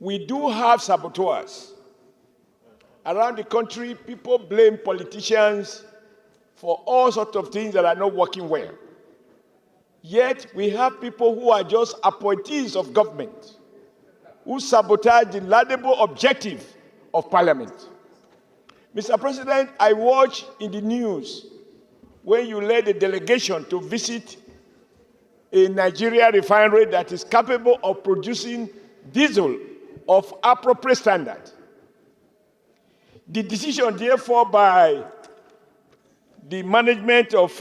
we do have saboteurs. Around the country, people blame politicians for all sorts of things that are not working well. Yet, we have people who are just appointees of government, who sabotage the laudable objective of Parliament. Mr. President, I watched in the news when you led a delegation to visit a Nigeria refinery that is capable of producing diesel of appropriate standard. The decision, therefore, by the management of,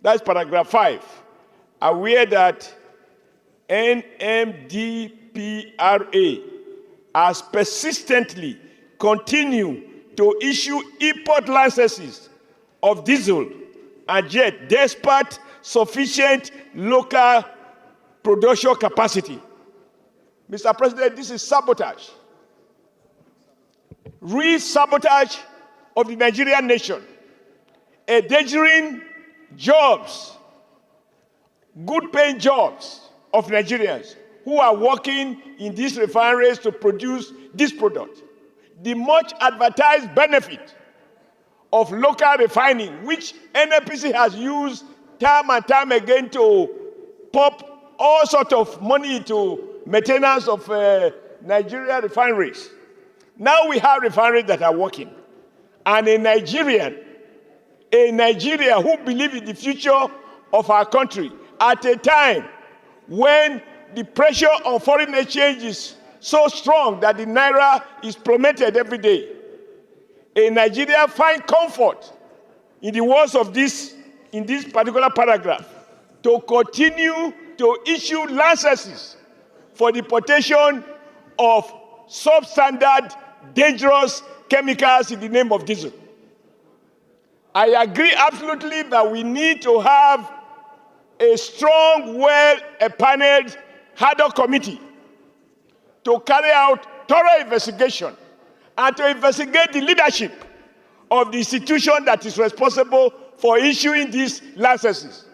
that's paragraph 5, aware that NNPCL has persistently continued to issue import licenses of diesel and jet despite sufficient local production capacity. Mr. President, this is sabotage. Real sabotage of the Nigerian nation, endangering jobs, good-paying jobs of Nigerians who are working in these refineries to produce this product. The much advertised benefit of local refining, which NNPC has used time and time again to pump all sorts of money into maintenance of Nigeria refineries. Now we have refineries that are working. And a Nigeria who believes in the future of our country at a time when the pressure on foreign exchange is so strong that the naira is plummeted every day. A Nigeria finds comfort in the words of this, in this particular paragraph, to continue to issue licenses for the importation of substandard, dangerous chemicals in the name of diesel. I agree absolutely that we need to have a strong, well-paneled ad hoc committee to carry out thorough investigation and to investigate the leadership of the institution that is responsible for issuing these licenses.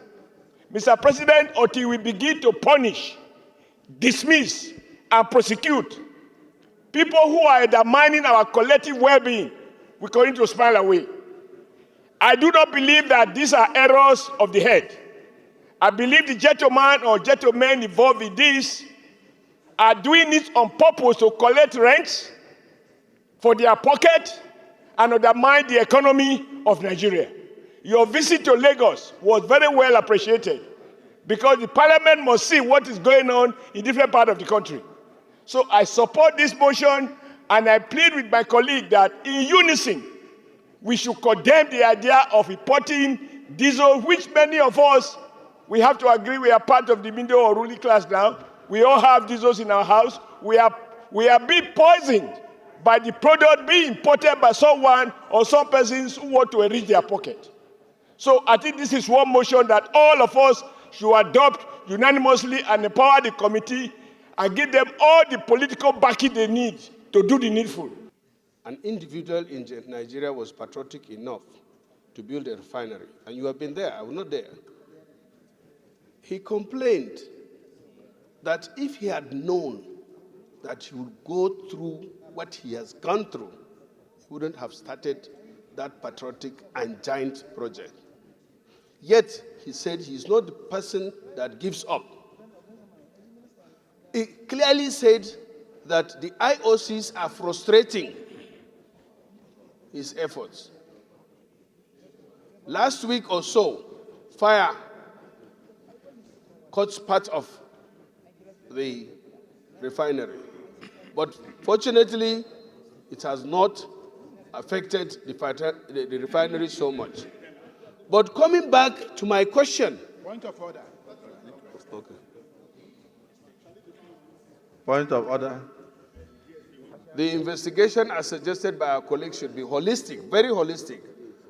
Mr. President, until we begin to punish, dismiss, and prosecute people who are undermining our collective well-being, we're going to smile away. I do not believe that these are errors of the head. I believe the gentleman or gentlemen involved in this are doing it on purpose to collect rents for their pocket and undermine the economy of Nigeria. Your visit to Lagos was very well appreciated because the parliament must see what is going on in different parts of the country. So I support this motion and I plead with my colleague that in unison, we should condemn the idea of importing diesel, which many of us, we have to agree we are part of the middle or ruling class now. We all have diesels in our house. We are being poisoned by the product being imported by someone or some persons who want to enrich their pocket. So I think this is one motion that all of us should adopt unanimously and empower the committee and give them all the political backing they need to do the needful. An individual in Nigeria was patriotic enough to build a refinery, and you have been there, I was not there. He complained that if he had known that he would go through what he has gone through, he wouldn't have started that patriotic and giant project. Yet, he said he's not the person that gives up. He clearly said that the IOCs are frustrating his efforts. Last week or so, fire caught part of the refinery. But fortunately, it has not affected the refinery so much. But coming back to my question. Point of order. Okay. Point of order. The investigation, as suggested by our colleagues, should be holistic, very holistic.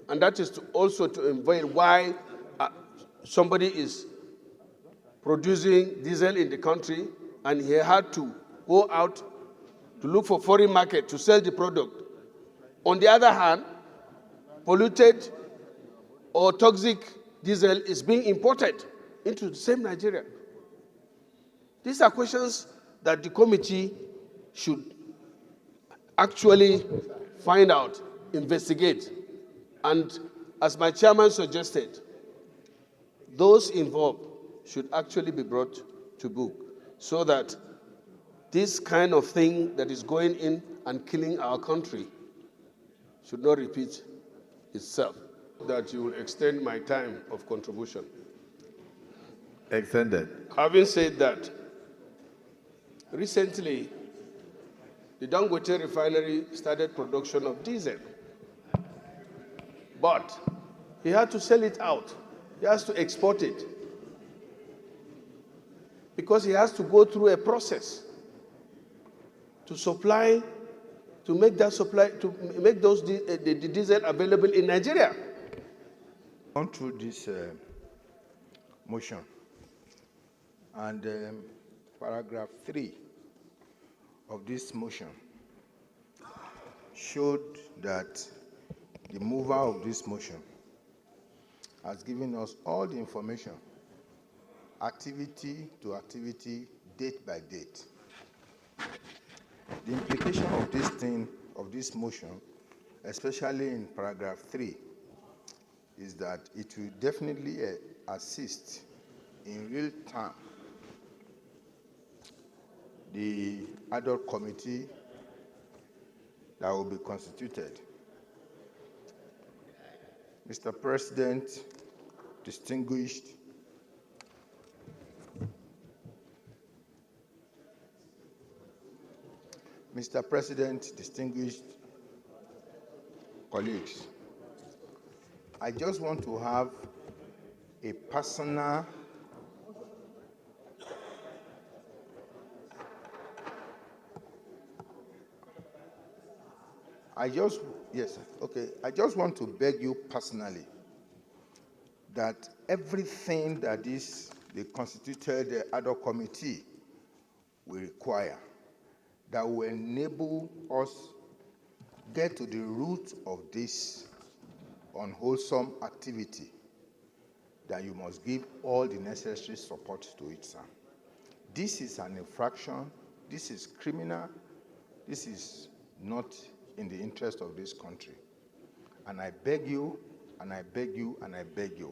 And that is also to unveil why somebody is producing diesel in the country and he had to go out to look for foreign market to sell the product. On the other hand, polluted or toxic diesel is being imported into the same Nigeria. These are questions that the committee should actually find out, investigate, and as my chairman suggested, those involved should actually be brought to book so that this kind of thing that is going in and killing our country should not repeat itself. That you will extend my time of contribution. Extended. Having said that, recently, the Dangote refinery started production of diesel. But he had to sell it out. He has to export it. Because he has to go through a process to supply, to make that supply, to make the diesel available in Nigeria. Gone through this motion, and paragraph 3 of this motion showed that the mover of this motion has given us all the information, activity to activity, date by date. The implication of this thing, of this motion, especially in paragraph 3, is that it will definitely assist in real time the ad hoc committee that will be constituted. Mr. President, distinguished Mr. President, distinguished colleagues, I just want to have a personal I just want to beg you personally that everything that is the constituted ad hoc committee will require that will enable us get to the root of this unwholesome activity, that you must give all the necessary support to it, sir. This is an infraction, this is criminal, this is not in the interest of this country. And I beg you, and I beg you, and I beg you,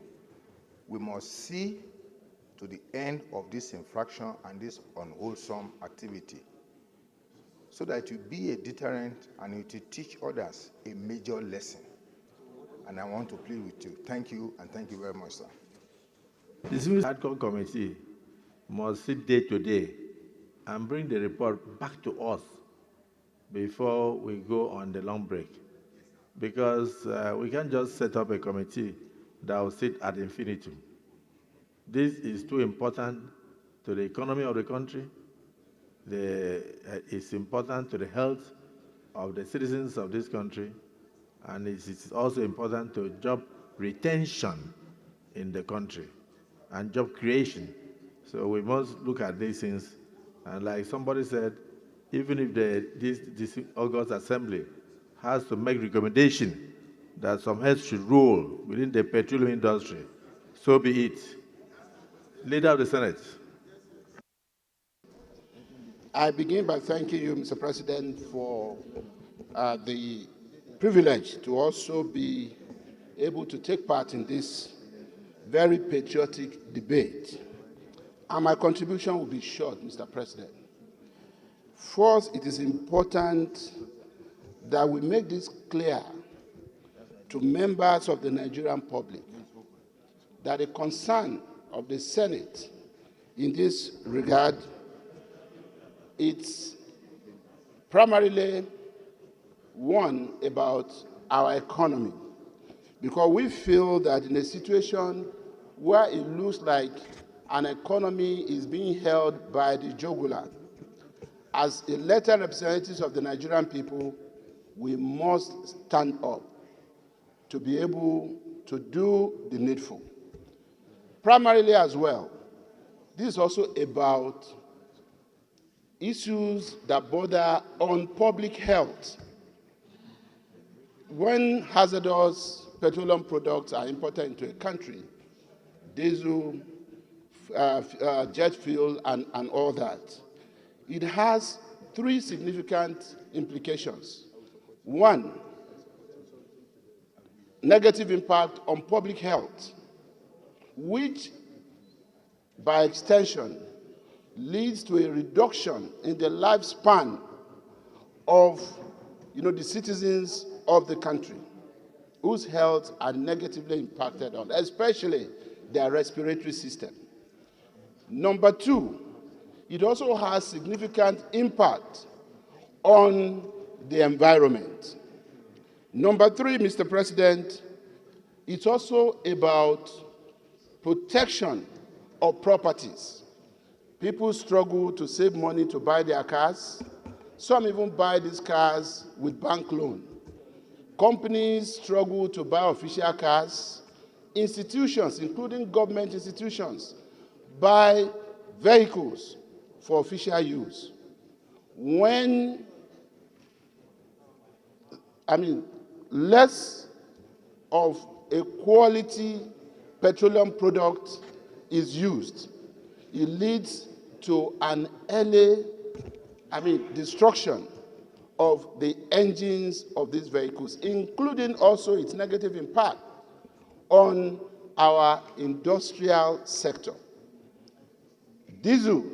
we must see to the end of this infraction and this unwholesome activity, so that it will be a deterrent and it will teach others a major lesson. And I want to plead with you. Thank you, and thank you very much, sir. The Civil Ad hoc Committee must sit day to day and bring the report back to us before we go on the long break. Because we can't just set up a committee that will sit ad infinitum. This is too important to the economy of the country. It's important to the health of the citizens of this country, and it's also important to job retention in the country and job creation. So we must look at these things. And like somebody said, even if this August Assembly has to make recommendation that some heads should rule within the petroleum industry, so be it. Leader of the Senate. I begin by thanking you, Mr. President, for the privilege to also be able to take part in this very patriotic debate. And my contribution will be short, Mr. President. First, it is important that we make this clear to members of the Nigerian public that the concern of the Senate in this regard, it's primarily one about our economy, because we feel that in a situation where it looks like an economy is being held by the jugular, as elected representatives of the Nigerian people, we must stand up to be able to do the needful. Primarily as well, this is also about issues that border on public health. When hazardous petroleum products are imported into a country, diesel, jet fuel and all that. It has three significant implications. One, negative impact on public health, which by extension leads to a reduction in the lifespan of the citizens of the country whose health are negatively impacted on, especially their respiratory system. Number two, it also has significant impact on the environment. Number three, Mr. President, it's also about protection of properties. People struggle to save money to buy their cars. Some even buy these cars with bank loan. Companies struggle to buy official cars. Institutions, including government institutions, buy vehicles for official use. When, less of a quality petroleum product is used, it leads to an early destruction of the engines of these vehicles, including also its negative impact on our industrial sector. Diesel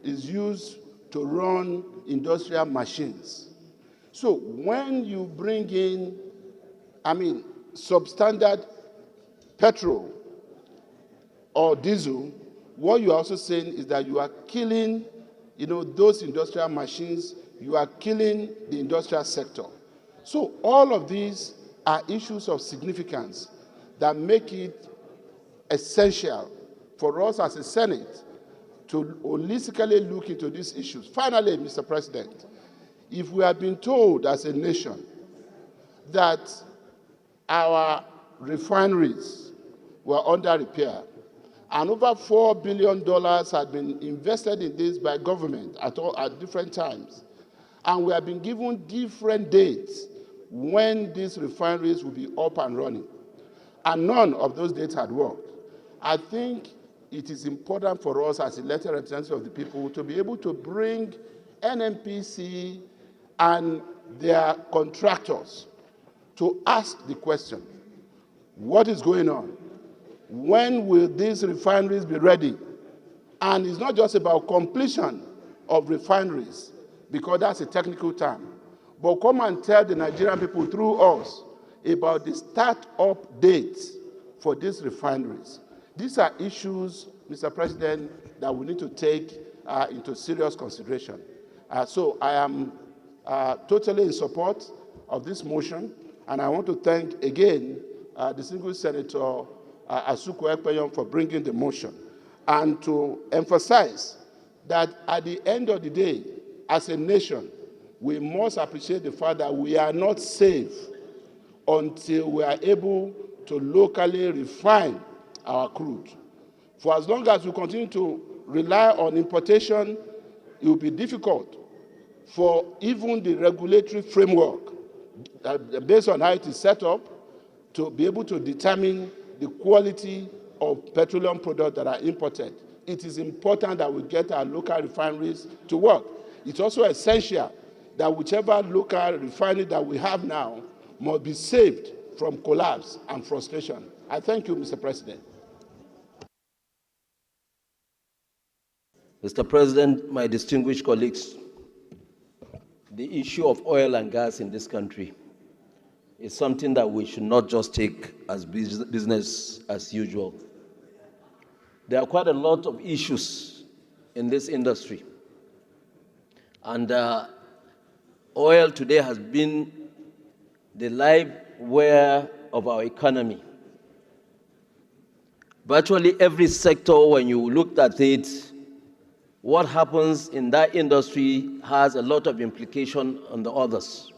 is used to run industrial machines. So when you bring in, substandard petrol or diesel, what you are also saying is that you are killing, those industrial machines, you are killing the industrial sector. So all of these are issues of significance that make it essential for us as a Senate to holistically look into these issues. Finally, Mr. President, if we have been told as a nation that our refineries were under repair, and over $4 billion had been invested in this by government at different times, and we have been given different dates when these refineries will be up and running, and none of those dates had worked. I think it is important for us as elected representatives of the people to be able to bring NNPC and their contractors to ask the question, what is going on? When will these refineries be ready? And it's not just about completion of refineries, because that's a technical term, but come and tell the Nigerian people through us about the start-up dates for these refineries. These are issues, Mr. President, that we need to take into serious consideration. So I am totally in support of this motion, and I want to thank again the single Senator Asuku Ekpeyon for bringing the motion, and to emphasize that at the end of the day, as a nation, we must appreciate the fact that we are not safe until we are able to locally refine our crude. For as long as we continue to rely on importation, it will be difficult for even the regulatory framework, based on how it is set up, to be able to determine the quality of petroleum products that are imported. It is important that we get our local refineries to work. It's also essential that whichever local refinery that we have now must be saved from collapse and frustration. I thank you, Mr. President. Mr. President, my distinguished colleagues, the issue of oil and gas in this country is something that we should not just take as business as usual. There are quite a lot of issues in this industry. And oil today has been the live wire of our economy. Virtually every sector, when you looked at it, what happens in that industry has a lot of implication on the others.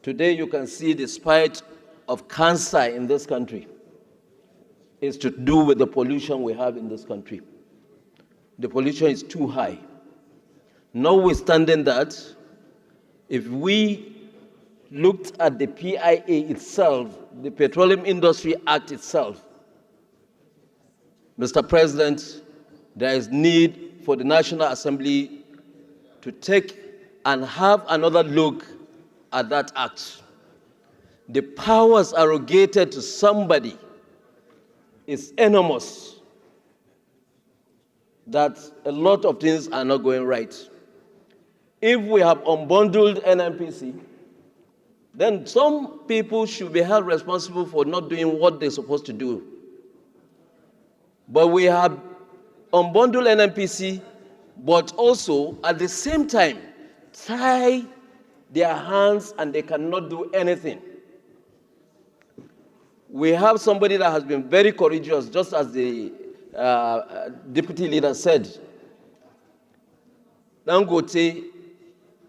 Today you can see the spate of cancer in this country is to do with the pollution we have in this country. The pollution is too high. Notwithstanding that, if we looked at the PIA itself, the Petroleum Industry Act itself, Mr. President, there is need for the National Assembly to take and have another look at that act. The powers arrogated to somebody is enormous, that a lot of things are not going right. If we have unbundled NNPC, then some people should be held responsible for not doing what they're supposed to do. But we have unbundled NNPC, but also at the same time tie their hands and they cannot do anything. We have somebody that has been very courageous, just as the deputy leader said. Dangote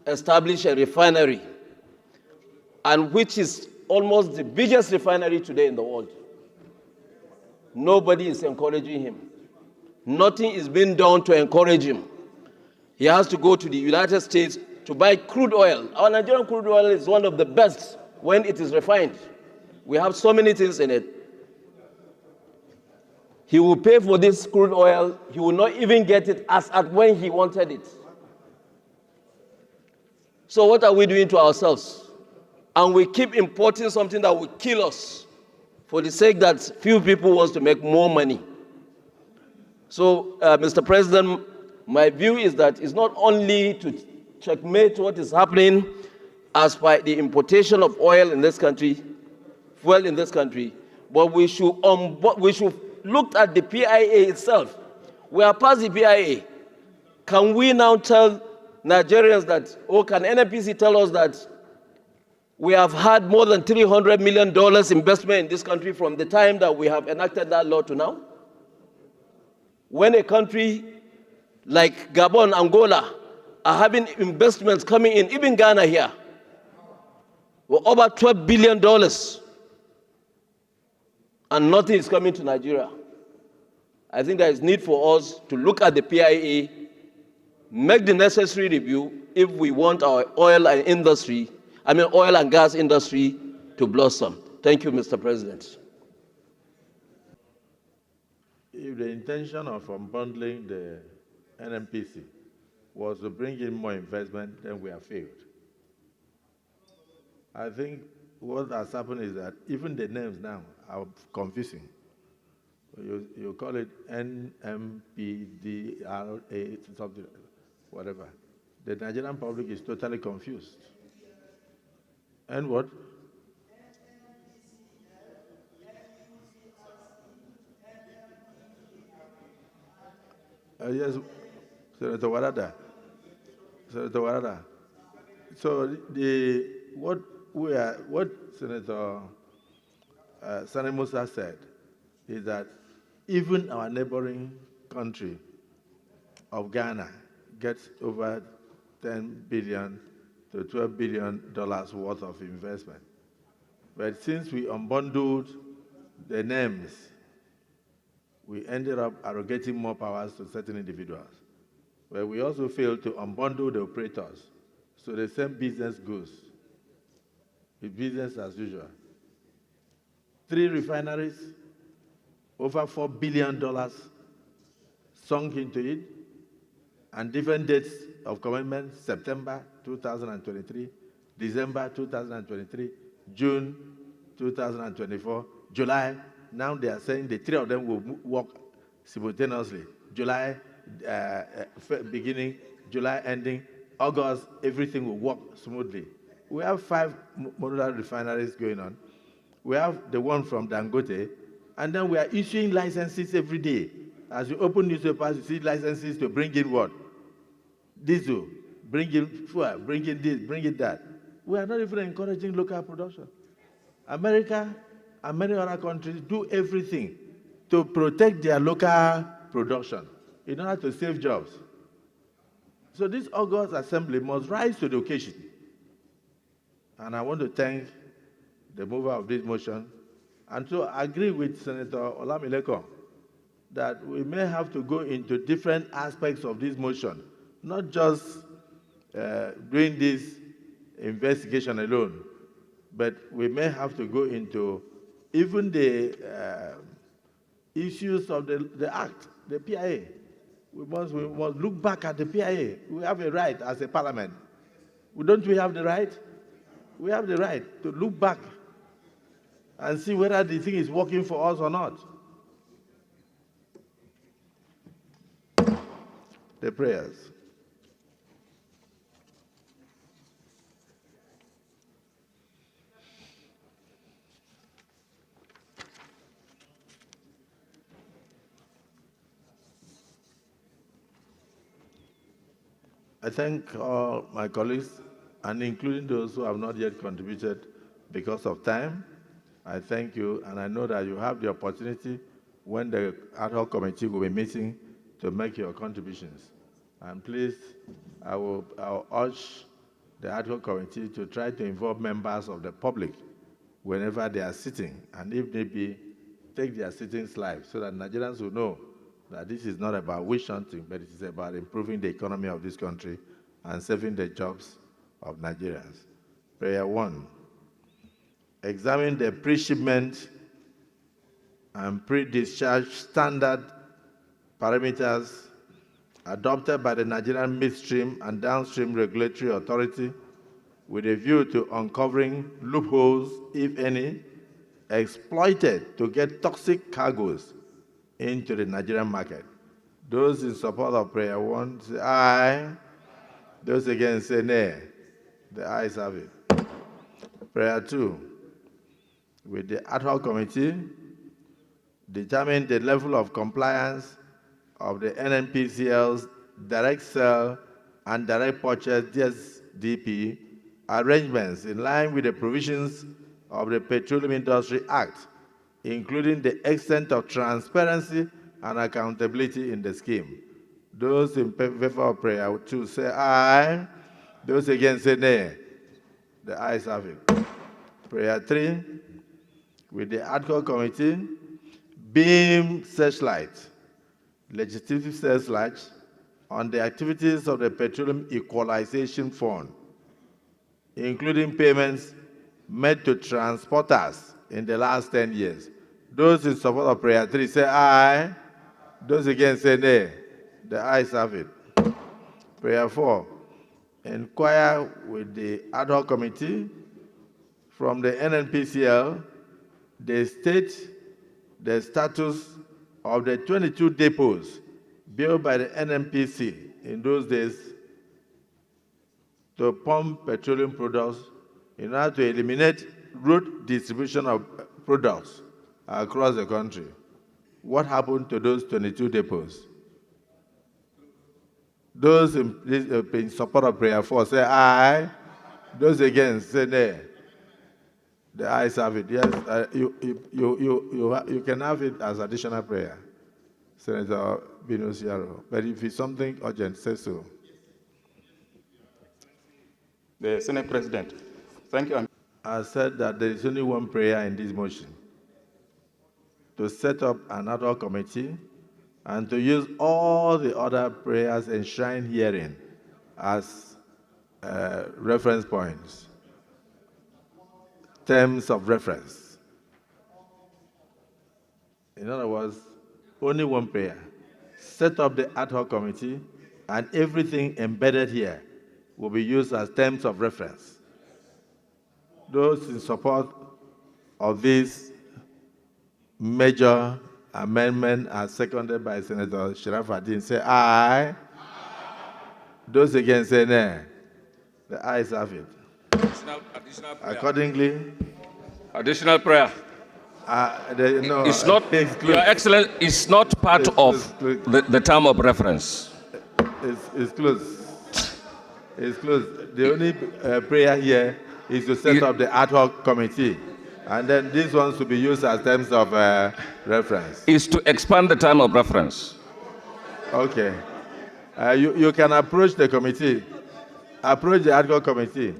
established a refinery, and which is almost the biggest refinery today in the world. Nobody is encouraging him. Nothing is being done to encourage him. He has to go to the United States to buy crude oil. Our Nigerian crude oil is one of the best when it is refined. We have so many things in it. He will pay for this crude oil. He will not even get it as at when he wanted it. So what are we doing to ourselves? And we keep importing something that will kill us for the sake that few people want to make more money. So, Mr. President, my view is that it's not only to checkmate what is happening as by the importation of oil in this country, fuel in this country, but we should look at the PIA itself. We are past the PIA. Can we now tell Nigerians that, or can NNPC tell us that we have had more than $300 million investment in this country from the time that we have enacted that law to now? When a country like Gabon, Angola, are having investments coming in, even Ghana here, we're over $12 billion, and nothing is coming to Nigeria. I think there is need for us to look at the PIA, make the necessary review if we want our oil and gas industry to blossom. Thank you, Mr. President. If the intention of unbundling the NNPC was to bring in more investment, then we have failed. I think what has happened is that even the names now are confusing. You call it NNPDRA, something, whatever. The Nigerian public is totally confused. And what? Yes, Senator Warada. So what Senator Sani Musa said is that even our neighboring country of Ghana gets over $10 billion to $12 billion worth of investment. But since we unbundled the names, we ended up arrogating more powers to certain individuals. But we also failed to unbundle the operators. So the same business goes. It's business as usual. 3 refineries, over $4 billion sunk into it, and different dates of commitment: September 2023, December 2023, June 2024, July. Now they are saying the 3 of them will work simultaneously. July beginning, July ending, August, everything will work smoothly. We have 5 modular refineries going on. We have the one from Dangote, and then we are issuing licenses every day. As you open newspapers, you see licenses to bring in what? Diesel, bring in fuel, bring in this, bring in that. We are not even encouraging local production. America and many other countries do everything to protect their local production in order to save jobs. So this August Assembly must rise to the occasion. And I want to thank the mover of this motion and to agree with Senator Olamileko that we may have to go into different aspects of this motion, not just doing this investigation alone, but we may have to go into even the issues of the Act, the PIA. We must look back at the PIA. We have a right as a parliament. Don't we have the right? We have the right to look back and see whether the thing is working for us or not. The prayers. I thank all my colleagues, and including those who have not yet contributed because of time. I thank you, and I know that you have the opportunity when the ad hoc committee will be meeting to make your contributions. And please, I'll urge the ad hoc committee to try to involve members of the public whenever they are sitting, and if need be, take their sittings live so that Nigerians will know that this is not about witch hunting, but it is about improving the economy of this country and saving the jobs of Nigerians. Prayer 1, examine the pre-shipment and pre-discharge standard parameters adopted by the Nigerian Midstream and Downstream Regulatory Authority with a view to uncovering loopholes, if any, exploited to get toxic cargoes into the Nigerian market. Those in support of prayer 1 say aye. Those against say nay. The ayes have it. Prayer 2, with the ad hoc committee, determine the level of compliance of the NNPCL's direct sale and direct purchase DSDP arrangements in line with the provisions of the Petroleum Industry Act, including the extent of transparency and accountability in the scheme. Those in favor of prayer 2 say aye. Those against say nay. The ayes have it. Prayer 3, with the ad hoc committee, beam searchlight, legislative searchlight, on the activities of the Petroleum Equalization Fund, including payments made to transporters in the last 10 years. Those in support of prayer 3 say aye. Those against say nay. The ayes have it. Prayer 4, inquire with the ad hoc committee from the NNPCL the status of the 22 depots built by the NNPC in those days to pump petroleum products in order to eliminate route distribution of products across the country. What happened to those 22 depots? Those in support of prayer 4 say aye. Those against say nay. The ayes have it. Yes, you can have it as additional prayer, Senator Binus Yaro. But if it's something urgent, say so. The Senate President, thank you. I said that there is only one prayer in this motion: to set up another committee and to use all the other prayers enshrined herein as reference points. Terms of reference. In other words, only one prayer. Set up the ad hoc committee, and everything embedded here will be used as terms of reference. Those in support of this major amendment as seconded by Senator Sharafaddin say aye. Those against say nay. The ayes have it. Additional prayer. Accordingly, Additional prayer. no, It's not, Your Excellency, it's not part of the term of reference. It's closed. It's closed. The only prayer here is to set up the ad hoc committee, and then these ones will be used as terms of reference. Is to expand the term of reference. Okay. You can approach the committee. Approach the ad hoc committee.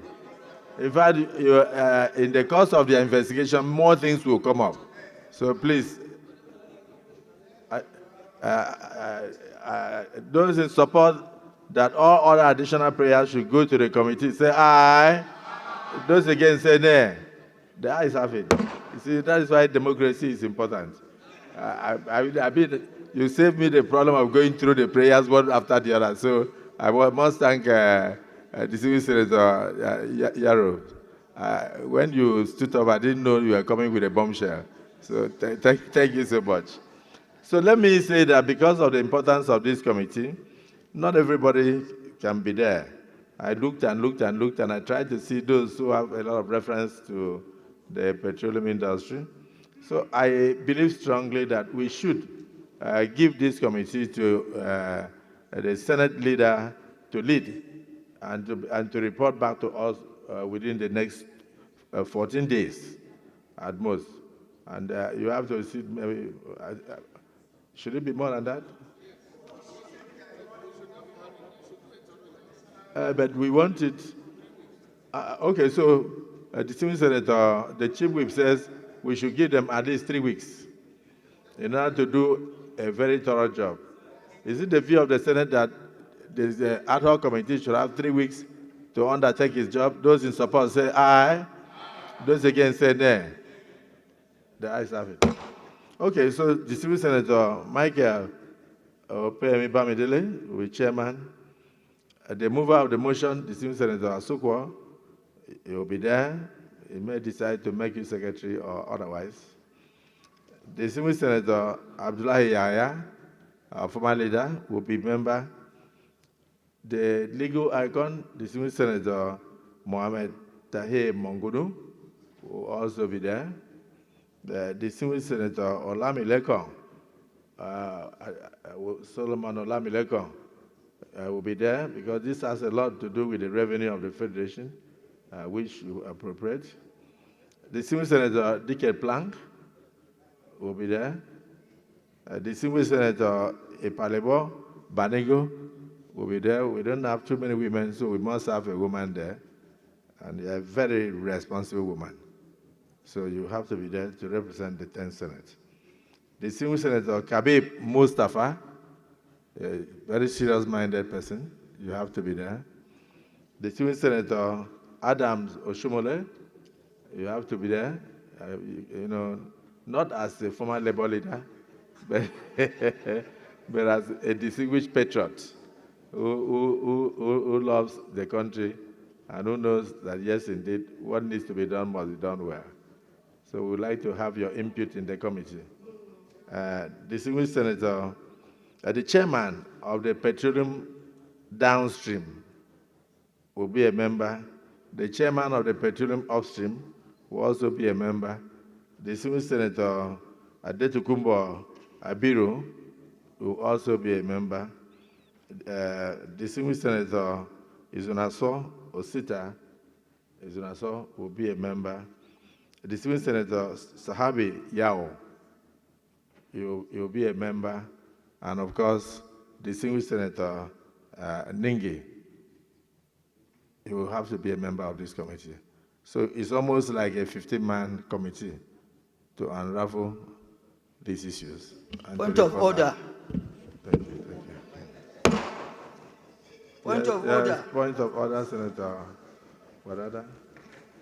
In fact, in the course of the investigation, more things will come up. So please, those in support that all other additional prayers should go to the committee, say aye. Those against say nay. The ayes have it. You see, that is why democracy is important. you saved me the problem of going through the prayers one after the other. So I must thank distinguished Senator Yarrow. When you stood up, I didn't know you were coming with a bombshell. So thank you so much. So let me say that because of the importance of this committee, not everybody can be there. I looked and looked and looked, and I tried to see those who have a lot of reference to the petroleum industry. So I believe strongly that we should give this committee to the Senate leader to lead and to report back to us within the next 14 days at most. And you have to see, maybe, should it be more than that? But we want it. Okay, so distinguished Senator, the Chief Whip says we should give them at least 3 weeks in order to do a very thorough job. Is it the view of the Senate that the ad hoc committee should have 3 weeks to undertake his job? Those in support say aye. Those against say nay. The ayes have it. Okay, so distinguished Senator Michael Opeyemi Bamidele will be chairman. The mover of the motion, distinguished Senator Asukwo, he will be there. He may decide to make you secretary or otherwise. The distinguished Senator Abdullahi Yahya, our former leader, will be member. The legal icon, distinguished Senator Mohammed Tahir Mongudu, will also be there. The distinguished Senator Olamilekon, Solomon Olamilekon, will be there because this has a lot to do with the revenue of the Federation, which you appropriate. The distinguished Senator Dickett Plank will be there. The distinguished Senator Ipalebo Banego will be there. We don't have too many women, so we must have a woman there. And a very responsible woman. So you have to be there to represent the 10th Senate. The distinguished Senator Kabib Mustafa, a very serious-minded person, you have to be there. The distinguished Senator Adams Oshiomole, you have to be there. You know, not as a former Labour leader, but, but as a distinguished patriot who loves the country and who knows that, yes, indeed, what needs to be done must be done well. So we'd like to have your input in the committee. Distinguished Senator, the chairman of the petroleum downstream will be a member. The chairman of the petroleum upstream will also be a member. Distinguished Senator Adetukumbo Abiru will also be a member. Distinguished Senator Izunaso Osita Izunaso will be a member. Distinguished Senator Sahabi Yao, you'll be a member. And of course, distinguished Senator Ningi, he will have to be a member of this committee. So it's almost like a 15-man committee to unravel these issues. Point of order. Thank you. Point of order. Point of order, Senator Wadada.